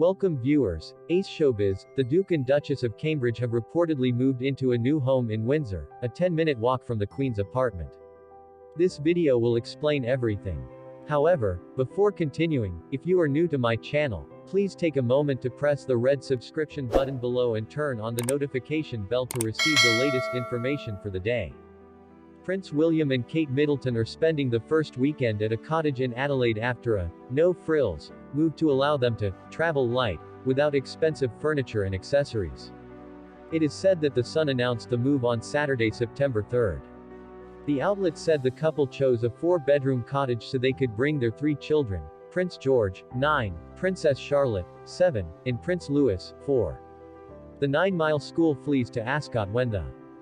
Welcome viewers. Ace Showbiz, the Duke and Duchess of Cambridge have reportedly moved into a new home in Windsor, a 10-minute walk from the Queen's apartment. This video will explain everything. However, before continuing, if you are new to my channel, please take a moment to press the red subscription button below and turn on the notification bell to receive the latest information for the day. Prince William and Kate Middleton are spending the first weekend at a cottage in Adelaide after a no-frills move to allow them to travel light, without expensive furniture and accessories. It is said that the Sun announced the move on Saturday, September 3rd. The outlet said the couple chose a 4-bedroom cottage so they could bring their 3 children, Prince George, 9, Princess Charlotte, 7, and Prince Louis, 4. The 9-mile school flees to Ascot when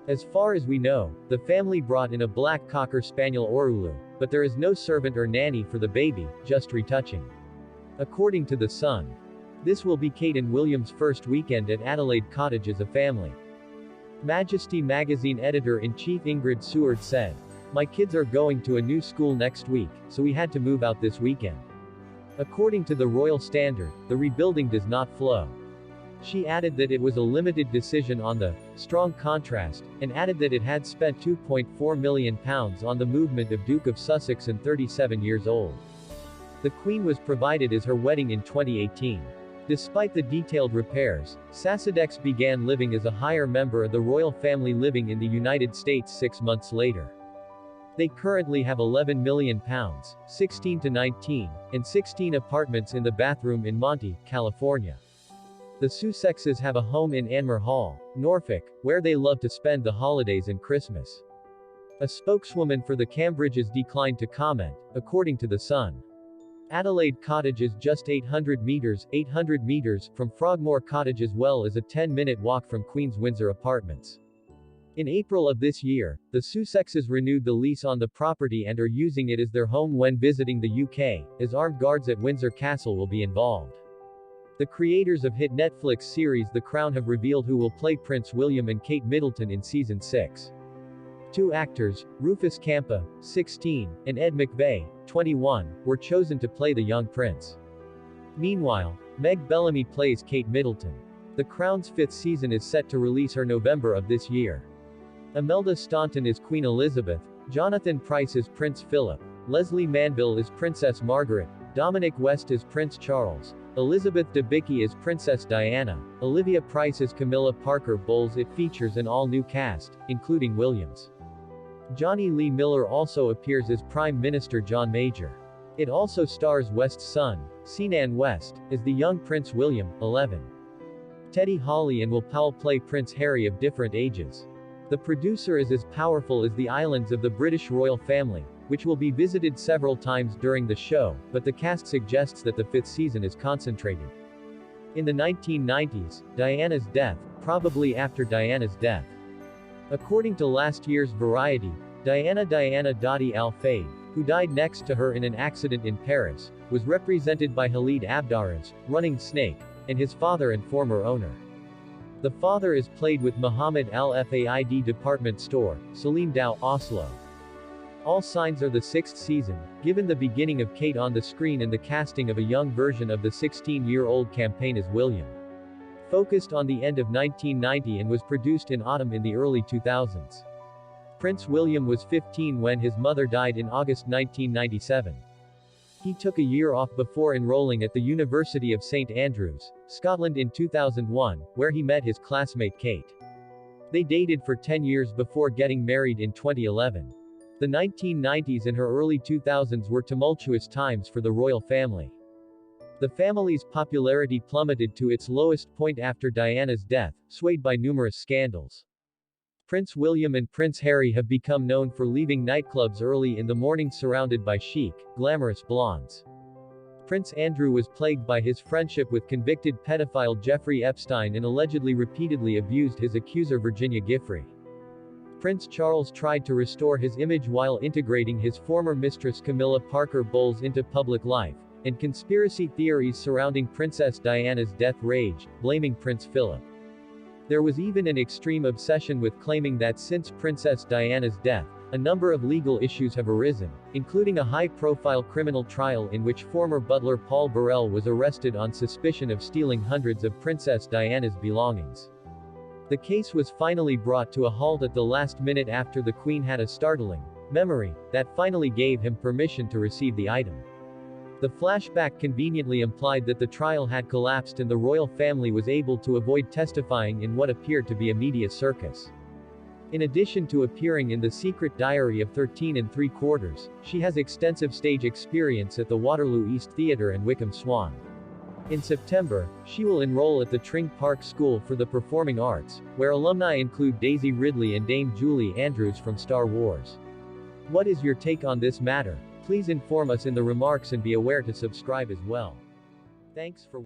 as far as we know, the family brought in a black Cocker Spaniel Orulu, but there is no servant or nanny for the baby, just retouching. According to The Sun, this will be Kate and William's first weekend at Adelaide Cottage as a family. Majesty magazine editor-in-chief Ingrid Seward said, "My kids are going to a new school next week, so we had to move out this weekend." According to the Royal Standard, the rebuilding does not flow. She added that it was a limited decision on the strong contrast, and added that it had spent £2.4 million on the movement of Duke of Sussex and 37 years old. The Queen was provided as her wedding in 2018. Despite the detailed repairs, Sasadex began living as a higher member of the royal family living in the United States 6 months later. They currently have £11 million, 16 to 19, and 16 apartments in the bathroom in Monte, California. The Sussexes have a home in Anmer Hall, Norfolk, where they love to spend the holidays and Christmas. A spokeswoman for the Cambridges declined to comment, according to The Sun. Adelaide Cottage is just 800 meters from Frogmore Cottage as well as a 10-minute walk from Queen's Windsor Apartments. In April of this year, the Sussexes renewed the lease on the property and are using it as their home when visiting the UK, as armed guards at Windsor Castle will be involved. The creators of hit Netflix series The Crown have revealed who will play Prince William and Kate Middleton in Season 6. 2 actors, Rufus Campa, 16, and Ed McVeigh, 21, were chosen to play the young prince. Meanwhile, Meg Bellamy plays Kate Middleton. The Crown's 5th season is set to release her November of this year. Imelda Staunton is Queen Elizabeth, Jonathan Pryce is Prince Philip, Leslie Manville is Princess Margaret, Dominic West is Prince Charles, Elizabeth Debicki is Princess Diana, Olivia Price is Camilla Parker Bowles. It features an all-new cast, including Williams. Johnny Lee Miller also appears as Prime Minister John Major. It also stars West's son, Sinan West, as the young Prince William, 11. Teddy Hawley and Will Powell play Prince Harry of different ages. The producer is as powerful as the islands of the British royal family, which will be visited several times during the show, but the cast suggests that the 5th season is concentrated in the 1990s, Diana's death, probably after Diana's death. According to last year's Variety, Diana Dottie Al-Fayed, who died next to her in an accident in Paris, was represented by Khalid Abdaraz, running Snake, and his father and former owner. The father is played with Muhammad Al-Faid department store, Salim Dow, Oslo. All signs are the 6th season, given the beginning of Kate on the screen and the casting of a young version of the 16-year-old campaign as William. Focused on the end of 1990 and was produced in autumn in the early 2000s. Prince William was 15 when his mother died in August 1997. He took a year off before enrolling at the University of St Andrews, Scotland in 2001, where he met his classmate Kate. They dated for 10 years before getting married in 2011. The 1990s and her early 2000s were tumultuous times for the royal family. The family's popularity plummeted to its lowest point after Diana's death, swayed by numerous scandals. Prince William and Prince Harry have become known for leaving nightclubs early in the morning surrounded by chic, glamorous blondes. Prince Andrew was plagued by his friendship with convicted pedophile Jeffrey Epstein and allegedly repeatedly abused his accuser Virginia Giuffre. Prince Charles tried to restore his image while integrating his former mistress Camilla Parker Bowles into public life, and conspiracy theories surrounding Princess Diana's death raged, blaming Prince Philip. There was even an extreme obsession with claiming that since Princess Diana's death, A number of legal issues have arisen, including a high-profile criminal trial in which former butler Paul Burrell was arrested on suspicion of stealing hundreds of Princess Diana's belongings. The case was finally brought to a halt at the last minute after the Queen had a startling memory that finally gave him permission to receive the item. The flashback conveniently implied that the trial had collapsed and the royal family was able to avoid testifying in what appeared to be a media circus. In addition to appearing in The Secret Diary of 13 3/4, she has extensive stage experience at the Waterloo East Theatre and Wickham Swan. In September, she will enroll at the Tring Park School for the Performing Arts, where alumni include Daisy Ridley and Dame Julie Andrews from Star Wars. What is your take on this matter? Please inform us in the remarks and be aware to subscribe as well. Thanks for